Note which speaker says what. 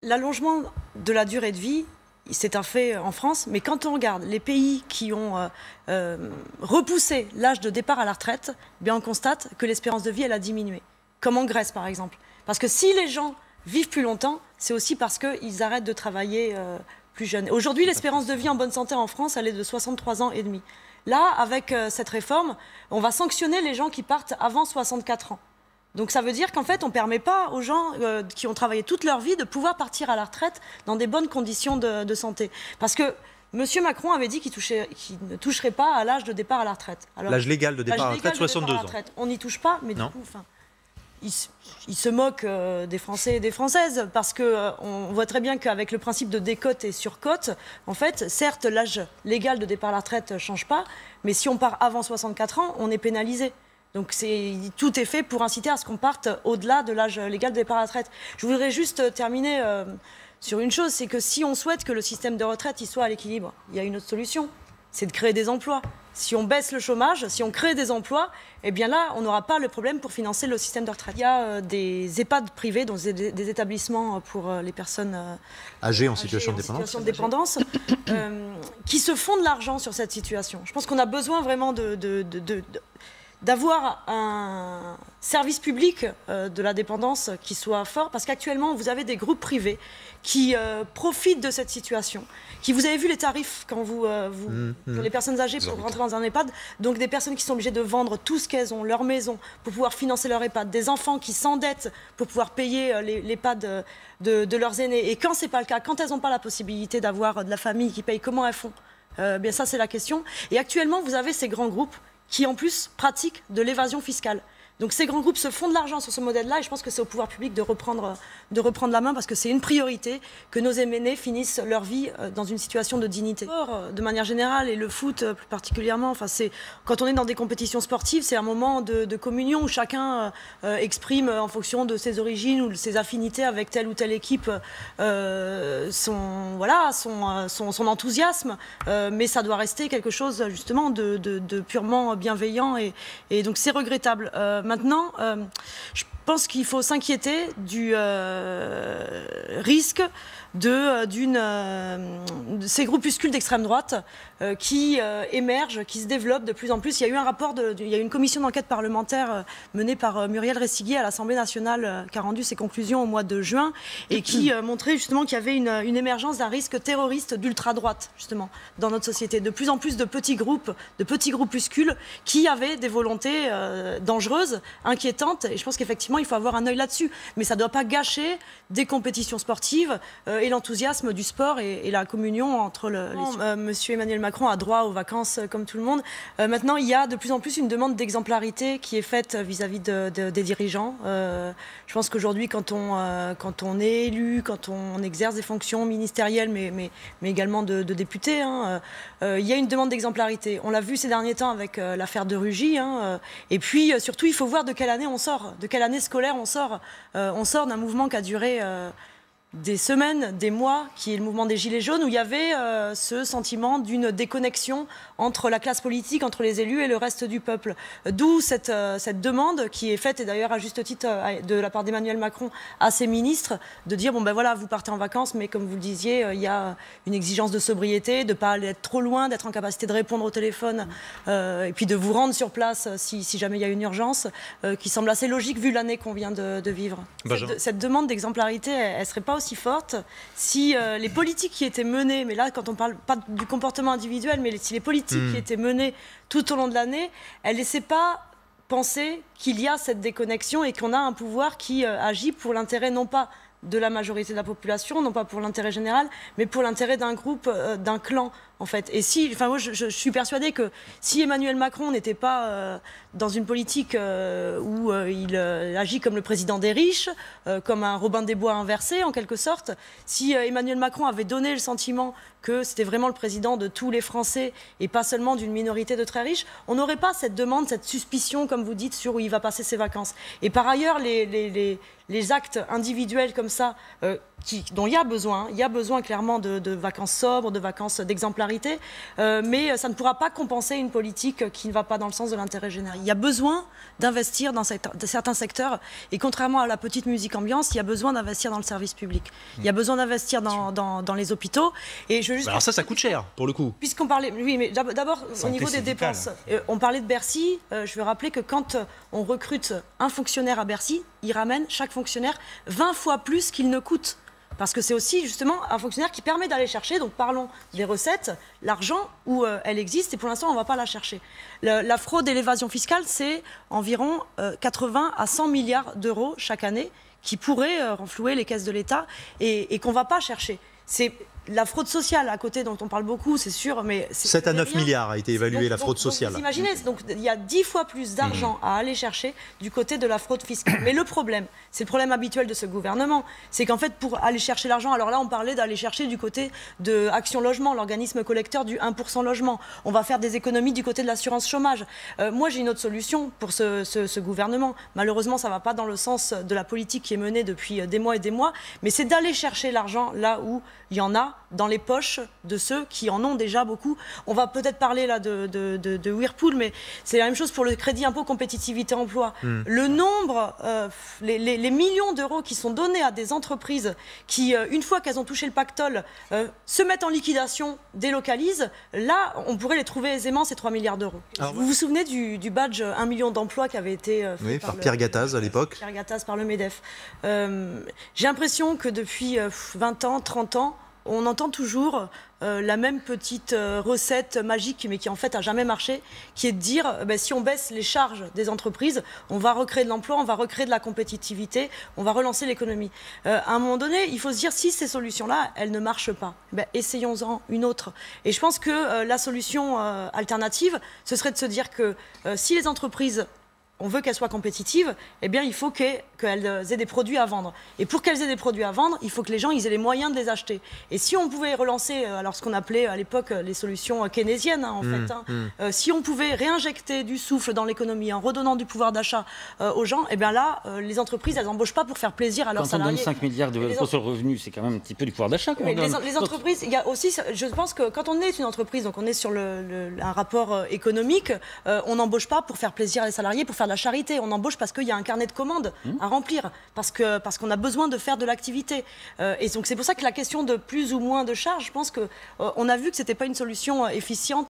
Speaker 1: L'allongement de la durée de vie, c'est un fait en France, mais quand on regarde les pays qui ont repoussé l'âge de départ à la retraite, eh bien on constate que l'espérance de vie elle a diminué, comme en Grèce par exemple. Parce que si les gens vivent plus longtemps, c'est aussi parce qu'ils arrêtent de travailler plus jeunes. Aujourd'hui, l'espérance de vie en bonne santé en France, elle est de 63 ans et demi. Là, avec cette réforme, on va sanctionner les gens qui partent avant 64 ans. Donc ça veut dire qu'en fait, on ne permet pas aux gens qui ont travaillé toute leur vie de pouvoir partir à la retraite dans des bonnes conditions de santé. Parce que M. Macron avait dit qu'il ne toucherait pas à l'âge de départ à la retraite.
Speaker 2: L'âge légal de départ à la retraite, 62 ans.
Speaker 1: On n'y touche pas, mais du coup, il se moque des Français et des Françaises, parce qu'on voit très bien qu'avec le principe de décote et surcote, en fait, certes, l'âge légal de départ à la retraite ne change pas, mais si on part avant 64 ans, on est pénalisé. Donc tout est fait pour inciter à ce qu'on parte au-delà de l'âge légal de départ à la retraite. Je voudrais juste terminer sur une chose, c'est que si on souhaite que le système de retraite il soit à l'équilibre, il y a une autre solution, c'est de créer des emplois. Si on baisse le chômage, si on crée des emplois, eh bien là, on n'aura pas le problème pour financer le système de retraite. Il y a des EHPAD privés, donc des établissements pour les personnes
Speaker 2: âgées en situation de
Speaker 1: dépendance, qui se font de l'argent sur cette situation. Je pense qu'on a besoin vraiment d'avoir un service public de la dépendance qui soit fort, parce qu'actuellement, vous avez des groupes privés qui profitent de cette situation, vous avez vu les tarifs quand pour les personnes âgées pour rentrer dans un EHPAD, donc des personnes qui sont obligées de vendre tout ce qu'elles ont, leur maison, pour pouvoir financer leur EHPAD, des enfants qui s'endettent pour pouvoir payer l'EHPAD de leurs aînés, et quand c'est pas le cas, quand elles n'ont pas la possibilité d'avoir de la famille qui paye, comment elles font? Bien ça c'est la question, et actuellement vous avez ces grands groupes qui en plus pratiquent de l'évasion fiscale. Donc ces grands groupes se font de l'argent sur ce modèle-là, et je pense que c'est au pouvoir public de reprendre la main, parce que c'est une priorité que nos aînés finissent leur vie dans une situation de dignité. De manière générale, et le foot plus particulièrement, quand on est dans des compétitions sportives, c'est un moment de communion où chacun exprime en fonction de ses origines ou de ses affinités avec telle ou telle équipe son enthousiasme, mais ça doit rester quelque chose justement de purement bienveillant, et donc c'est regrettable. Maintenant, je pense qu'il faut s'inquiéter du risque de ces groupuscules d'extrême droite qui émergent, qui se développent de plus en plus. Il y a eu un rapport, il y a eu une commission d'enquête parlementaire menée par Muriel Ressiguier à l'Assemblée nationale qui a rendu ses conclusions au mois de juin, et qui montrait justement qu'il y avait une émergence d'un risque terroriste d'ultra-droite, justement, dans notre société. De plus en plus de petits groupes, de petits groupuscules qui avaient des volontés dangereuses, inquiétantes, et je pense qu'effectivement, il faut avoir un œil là-dessus. Mais ça ne doit pas gâcher des compétitions sportives et l'enthousiasme du sport et la communion entre Monsieur Emmanuel Macron a droit aux vacances comme tout le monde. Maintenant, il y a de plus en plus une demande d'exemplarité qui est faite vis-à-vis des dirigeants. Je pense qu'aujourd'hui, quand on est élu, quand on exerce des fonctions ministérielles, mais également de député, il y a une demande d'exemplarité. On l'a vu ces derniers temps avec l'affaire de Rugy. Et puis, surtout, il faut voir de quelle année on sort, de quelle année scolaire on sort. On sort d'un mouvement qui a duré des semaines, des mois, qui est le mouvement des Gilets jaunes, où il y avait ce sentiment d'une déconnexion entre la classe politique, entre les élus et le reste du peuple. D'où cette demande qui est faite, et d'ailleurs à juste titre de la part d'Emmanuel Macron à ses ministres, de dire, bon ben voilà, vous partez en vacances, mais comme vous le disiez, il y a une exigence de sobriété, de ne pas aller être trop loin, d'être en capacité de répondre au téléphone, et puis de vous rendre sur place si jamais il y a une urgence, qui semble assez logique vu l'année qu'on vient de vivre. Cette demande d'exemplarité, elle ne serait pas aussi forte si les politiques qui étaient menées, mais là quand on parle pas du comportement individuel, mais si les politiques qui étaient menées tout au long de l'année, elles ne laissaient pas penser qu'il y a cette déconnexion et qu'on a un pouvoir qui agit pour l'intérêt non pas de la majorité de la population, non pas pour l'intérêt général, mais pour l'intérêt d'un groupe, d'un clan, en fait. Et moi, je suis persuadée que si Emmanuel Macron n'était pas dans une politique où il agit comme le président des riches, comme un Robin des Bois inversé, en quelque sorte, si Emmanuel Macron avait donné le sentiment que c'était vraiment le président de tous les Français et pas seulement d'une minorité de très riches, on n'aurait pas cette demande, cette suspicion, comme vous dites, sur où il va passer ses vacances. Et par ailleurs, les actes individuels comme ça, dont il y a besoin. Il y a besoin clairement de vacances sobres, de vacances d'exemplarité, mais ça ne pourra pas compenser une politique qui ne va pas dans le sens de l'intérêt général. Il y a besoin d'investir dans certains secteurs, et contrairement à la petite musique ambiance, il y a besoin d'investir dans le service public. Il y a besoin d'investir dans les hôpitaux. Et je veux juste...
Speaker 2: Alors ça coûte cher, pour le coup.
Speaker 1: Puisqu'on parlait... Oui, mais d'abord, au niveau des dépenses, on parlait de Bercy. Je veux rappeler que quand on recrute un fonctionnaire à Bercy, il ramène chaque fonctionnaire 20 fois plus qu'il ne coûte. Parce que c'est aussi justement un fonctionnaire qui permet d'aller chercher, donc parlons des recettes, l'argent où elle existe, et pour l'instant on ne va pas la chercher. La fraude et l'évasion fiscale, c'est environ 80 à 100 milliards d'euros chaque année qui pourraient renflouer les caisses de l'État et qu'on ne va pas chercher. C'est la fraude sociale à côté dont on parle beaucoup, c'est sûr, mais...
Speaker 2: 7 à 9 milliards a été évaluée la fraude sociale.
Speaker 1: Vous imaginez, donc il y a 10 fois plus d'argent à aller chercher du côté de la fraude fiscale. Mais le problème, c'est le problème habituel de ce gouvernement, c'est qu'en fait, pour aller chercher l'argent, alors là, on parlait d'aller chercher du côté de Action Logement, l'organisme collecteur du 1% logement. On va faire des économies du côté de l'assurance chômage. Moi, j'ai une autre solution pour ce gouvernement. Malheureusement, ça ne va pas dans le sens de la politique qui est menée depuis des mois, mais c'est d'aller chercher l'argent là où il y en a, dans les poches de ceux qui en ont déjà beaucoup. On va peut-être parler là de Whirlpool, mais c'est la même chose pour le crédit impôt compétitivité emploi. Le nombre, les millions d'euros qui sont donnés à des entreprises qui, une fois qu'elles ont touché le pactole, se mettent en liquidation, délocalisent, là, on pourrait les trouver aisément, ces 3 milliards d'euros. Vous vous souvenez du badge 1 million d'emplois qui avait été fait
Speaker 2: par Pierre Gattaz à l'époque.
Speaker 1: Pierre Gattaz par le MEDEF. J'ai l'impression que depuis 20 ans, 30 ans, on entend toujours la même petite recette magique, mais qui en fait n'a jamais marché, qui est de dire si on baisse les charges des entreprises, on va recréer de l'emploi, on va recréer de la compétitivité, on va relancer l'économie. À un moment donné, il faut se dire, si ces solutions-là, elles ne marchent pas, essayons-en une autre. Et je pense que la solution alternative, ce serait de se dire que si les entreprises, on veut qu'elles soient compétitives, eh bien, il faut qu'elles aient des produits à vendre. Et pour qu'elles aient des produits à vendre, il faut que les gens aient les moyens de les acheter. Et si on pouvait relancer, alors ce qu'on appelait à l'époque les solutions keynésiennes, si on pouvait réinjecter du souffle dans l'économie en redonnant du pouvoir d'achat aux gens, eh bien là, les entreprises, elles n'embauchent pas pour faire plaisir à leurs salariés.
Speaker 3: Quand on donne 5 milliards d'euros sur le revenu, c'est quand même un petit peu du pouvoir d'achat.
Speaker 1: Les entreprises, il y a aussi, je pense que quand on est une entreprise, donc on est sur un rapport économique, on n'embauche pas pour faire plaisir à les salariés, pour faire la charité, on embauche parce qu'il y a un carnet de commandes à remplir, parce qu'on a besoin de faire de l'activité. Et donc c'est pour ça que la question de plus ou moins de charges, je pense qu'on a vu que ce n'était pas une solution efficiente.